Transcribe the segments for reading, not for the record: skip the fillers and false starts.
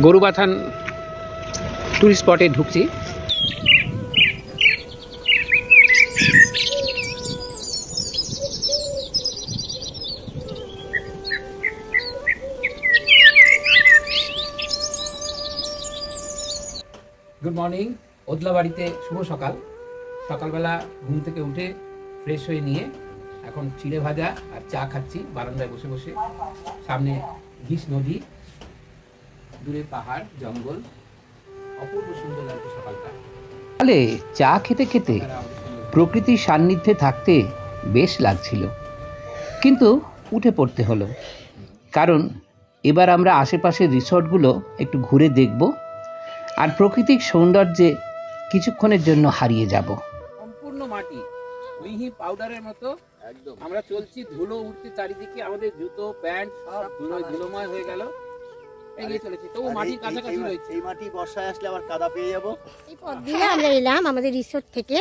Gorubathan tourist স্পটে ঢুকছি। Good morning. ওদলাবাড়িতে শুভ সকাল। সকালবেলা ঘুম থেকে উঠে ফ্রেশ হয়ে নিয়ে এখন চিড়ে ভাজা আর চা খাচ্ছি বারান্দায় বসে বসে। সামনে ঘিস নদী, দূরে পাহাড় জঙ্গল, অপূর্ব সুন্দর লাগছে সকালটা। তাহলে চা খেতে খেতে প্রকৃতির সান্নিধ্যে থাকতে বেশ লাগছিল, কিন্তু উঠে পড়তে হলো, কারণ এবার আমরা আশেপাশের রিসর্টগুলো একটু ঘুরে দেখব আর প্রাকৃতিক সৌন্দর্যে কিছুক্ষণের জন্য হারিয়ে যাব। সম্পূর্ণ মাটি, মিহি পাউডারের মতো একদম। আমরা চলছি, ধুলো উঠছে চারিদিকে, আমাদের জুতো প্যান্ট সব ধুলোময় হয়ে গেল। এগিয়ে চলেছি, তবু মাটির কাছাকাছি রয়েছে। এই মাটি বর্ষায় আসলে আবার কাদা পেয়ে যাব। এই পথ দিয়ে আমরা এলাম আমাদের রিসোর্ট থেকে।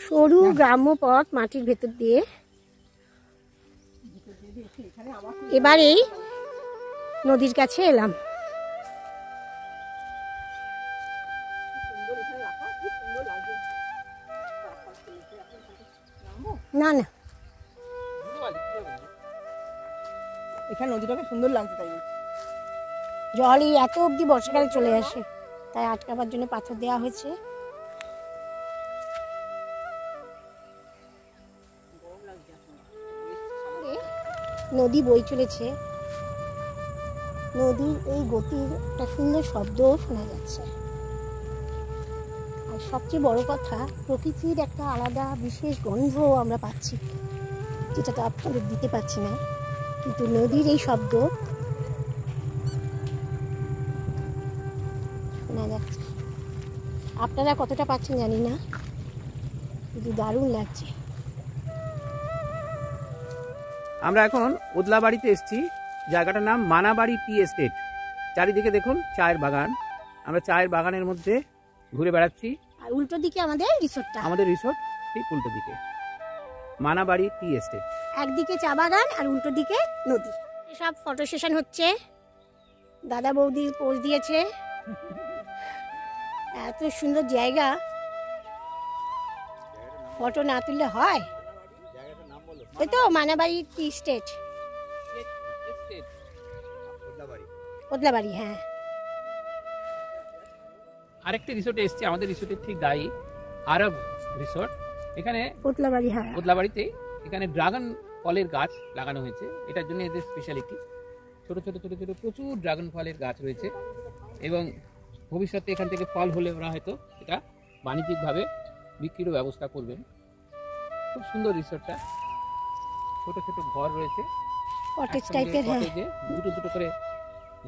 সরু গ্রাম্য পথ মাটির ভেতর দিয়ে। এবারে নদীর কাছে এলাম। না না, এখানে নদীটাকে সুন্দর লাগছে, তাই জল এই এত অব্দি বর্ষাকালে চলে আসে, তাই আটকাবার জন্য পাথর দেওয়া হয়েছে। নদী বই চলেছে, নদীর এই গতির একটা সুন্দর শব্দও শোনা যাচ্ছে। আর সবচেয়ে বড় কথা, প্রকৃতির একটা আলাদা বিশেষ গন্ধও আমরা পাচ্ছি, যেটা তো আপনাদের দিতে পারছি না, কিন্তু নদীর এই শব্দ শোনা যাচ্ছে। আপনারা কতটা পাচ্ছেন জানি না, কিন্তু দারুণ লাগছে। আমরা এখন ওদলাবাড়িতে এসেছি। জায়গাটার নাম মানাবাড়ি টি এস্টেট। চারিদিকে দেখুন চায়ের বাগান। আমরা চায়ের বাগানের মধ্যে ঘুরে বেড়াচ্ছি। আর উল্টো দিকে আমাদের রিসোর্টটা, আমাদের রিসোর্ট ঠিক উল্টো দিকে, মানাবাড়ি টি এস্টেট। একদিকে চা বাগান আর উল্টো দিকে নদী। সব ফটো সেশন হচ্ছে, দাদা বৌদি পোজ দিয়েছে। এত সুন্দর জায়গা, ফটো না তুললে হয়? ওই তো মানাবাড়ি টি এস্টেট, ওদলাবাড়ি। হ্যাঁ, আরেকটি রিসোর্টে এসেছি, আমাদের রিসোর্টের ঠিক গায়ে, আরব রিসোর্ট। এখানে ওদলাবাড়ি। হ্যাঁ, ওদলাবাড়িতে এখানে ড্রাগন ফলের গাছ লাগানো হয়েছে। এটার জন্য এদের স্পেশালিটি, ছোট ছোট ছোট ছোট প্রচুর ড্রাগন ফলের গাছ রয়েছে, এবং ভবিষ্যতে এখান থেকে ফল হলে ওরা হয়তো এটা বাণিজ্যিকভাবে বিক্রিরও ব্যবস্থা করবেন। খুব সুন্দর রিসোর্টটা, ছোট ছোট ঘর রয়েছে, কটেজ টাইপের। হ্যাঁ, দুটো দুটো করে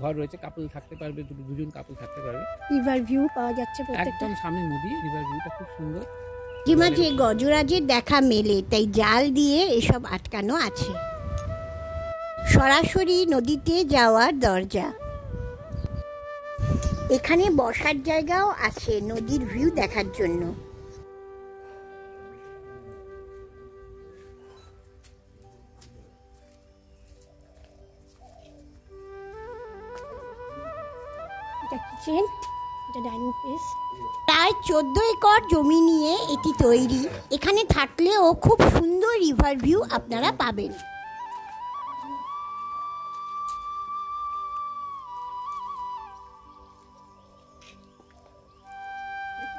ঘর রয়েছে, কাপল থাকতে পারবে, দুজন কাপল থাকতে পারবে। রিভার ভিউ পাওয়া যাচ্ছে প্রত্যেকটা। একদম সামনে নদী, রিভার ভিউটা খুব সুন্দর। মাঝে গজরাজের দেখা মেলে, তাই জাল দিয়ে এসব আটকানো আছে। সরাসরি নদীতে যাওয়ার দরজা। এখানে বসার জায়গাও আছে নদীর ভিউ দেখার জন্য। এটা কিচেন, এটা ডাইনিং স্পেস। প্রায় 14 একর জমি নিয়ে এটি তৈরি। এখানে থাকলেও খুব সুন্দর রিভার ভিউ আপনারা পাবেন।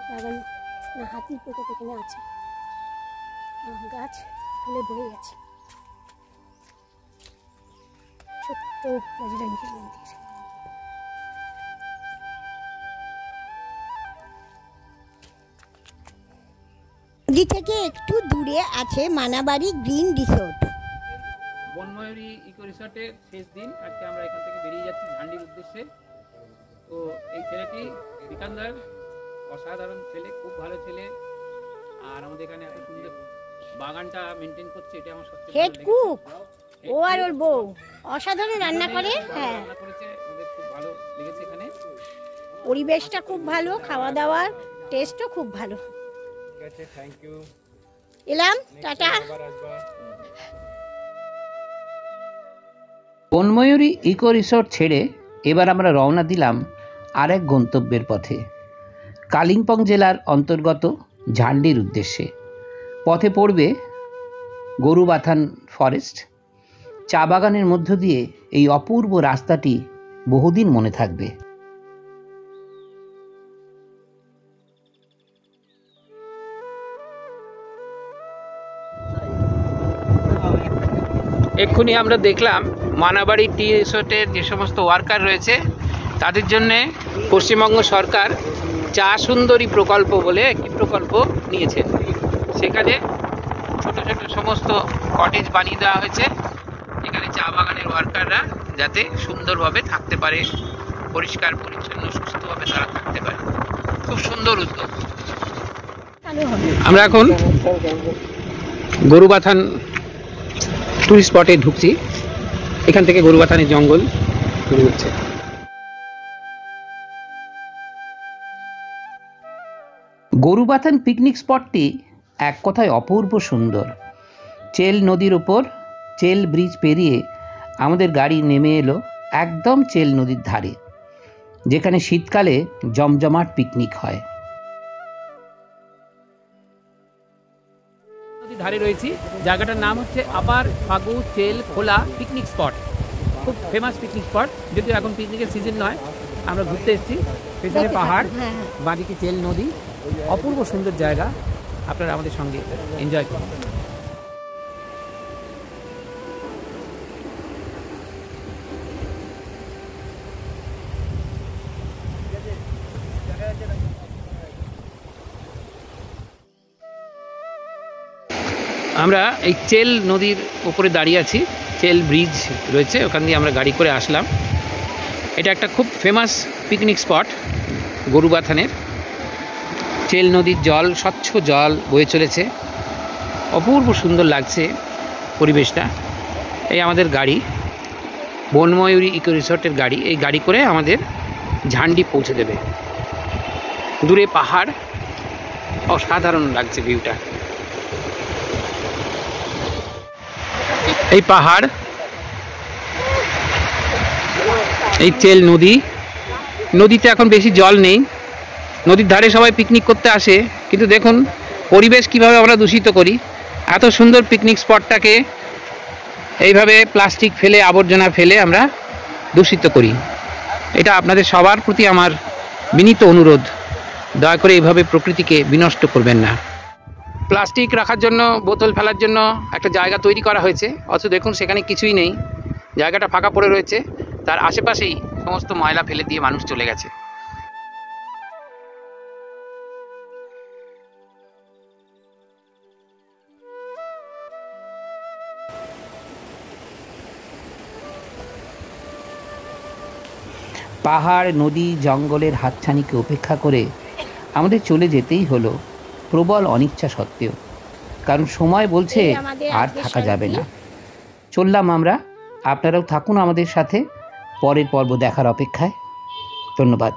বাগান না, হাতির প্রকোপ এখানে আছে, গাছ ফুলে ভরে গেছে। ছোট্ট বজরঙ্গী মন্দির। নদী থেকে একটু দূরে আছে মানাবাড়ি গ্রিন রিসোর্ট। বনময়ূরী ইকো রিসোর্টের শেষ দিন আজকে। আমরা এখান থেকে বেরিয়ে যাচ্ছি ঝান্ডির উদ্দেশ্যে। তো এই ছেলেটি বিকান্দার, অসাধারণ ছেলে, খুব ভালো ছেলে, আর আমাদের এখানে এত সুন্দর বাগানটা মেনটেন করছে, এটা আমার সবচেয়ে হেড কুক। ও আর ওর বউ অসাধারণ রান্না করে। হ্যাঁ, রান্না করেছে, আমাদের খুব ভালো লেগেছে এখানে। পরিবেশটা খুব ভালো, খাওয়া দাওয়ার টেস্টও খুব ভালো। ঠিক আছে, থ্যাংক ইউ। এলাম, টাটা। বনময়ূরী ইকো রিসর্ট ছেড়ে এবার আমরা রওনা দিলাম আরেক গন্তব্যের পথে, কালিম্পং জেলার অন্তর্গত ঝান্ডির উদ্দেশ্যে। পথে পড়বে গরুবাথান ফরেস্ট। চা বাগানের মধ্য দিয়ে এই অপূর্ব রাস্তাটি বহুদিন মনে থাকবে। এক্ষুনি আমরা দেখলাম মানাবাড়ি টি রিসোর্টের যে সমস্ত ওয়ার্কার রয়েছে তাদের জন্য পশ্চিমবঙ্গ সরকার চা সুন্দরী প্রকল্প বলে একটি প্রকল্প নিয়েছেন। সেখানে ছোট ছোট সমস্ত কটেজ বানিয়ে দেওয়া হয়েছে, এখানে চা বাগানের ওয়ার্কাররা যাতে সুন্দরভাবে থাকতে পারে, পরিষ্কার পরিচ্ছন্ন সুস্থভাবে তারা থাকতে পারে। খুব সুন্দর উদ্যোগ। আমরা এখন গরুবাথান টুরিস্ট স্পটে ঢুকছি। এখান থেকে গরুবাথানের জঙ্গল শুরু হচ্ছে। গরুবাথান পিকনিক স্পটটি এক কথায় অপূর্ব সুন্দর। চেল নদীর ওপর চেল ব্রিজ পেরিয়ে আমাদের গাড়ি নেমে এলো একদম চেল নদীর ধারে, যেখানে শীতকালে জমজমাট পিকনিক হয়। নদীর ধারে রয়েছি, জায়গাটার নাম হচ্ছে আপার ফাগু চেল খোলা পিকনিক স্পট। খুব ফেমাস পিকনিক স্পট, যদিও এখন পিকনিকের সিজন নয়। আমরা ঘুরতে এসেছি, পেছনে পাহাড়, বাঁদিকে চেল নদী, অপূর্ব সুন্দর জায়গা। আপনারা আমাদের সঙ্গে এনজয় করুন। আমরা এই চেল নদীর উপরে দাঁড়িয়ে আছি, চেল ব্রিজ রয়েছে, ওখান দিয়ে আমরা গাড়ি করে আসলাম। এটা একটা খুব ফেমাস পিকনিক স্পট গরুবাথানের। চেল নদীর জল, স্বচ্ছ জল বয়ে চলেছে, অপূর্ব সুন্দর লাগছে পরিবেশটা। এই আমাদের গাড়ি, বনময়ূরী ইকো রিসর্টের গাড়ি। এই গাড়ি করে আমাদের ঝান্ডি পৌঁছে দেবে। দূরে পাহাড়, অসাধারণ লাগছে ভিউটা। এই পাহাড়, এই চেল নদী। নদীতে এখন বেশি জল নেই, নদীর ধারে সবাই পিকনিক করতে আসে, কিন্তু দেখুন পরিবেশ কিভাবে আমরা দূষিত করি। এত সুন্দর পিকনিক স্পটটাকে এইভাবে প্লাস্টিক ফেলে, আবর্জনা ফেলে আমরা দূষিত করি। এটা আপনাদের সবার প্রতি আমার বিনীত অনুরোধ, দয়া করে এইভাবে প্রকৃতিকে বিনষ্ট করবেন না। প্লাস্টিক রাখার জন্য, বোতল ফেলার জন্য একটা জায়গা তৈরি করা হয়েছে, অথচ দেখুন সেখানে কিছুই নেই, জায়গাটা ফাঁকা পড়ে রয়েছে। তার আশেপাশেই সমস্ত ময়লা ফেলে দিয়ে মানুষ চলে গেছে। পাহাড়, নদী, জঙ্গলের হাতছানিকে উপেক্ষা করে আমাদের চলে যেতেই হলো, প্রবল অনিচ্ছা সত্ত্বেও। কারণ সময় বলছে আর থাকা যাবে না। চললাম আমরা, আপনারাও থাকুন আমাদের সাথে পরের পর্ব দেখার অপেক্ষায়। ধন্যবাদ।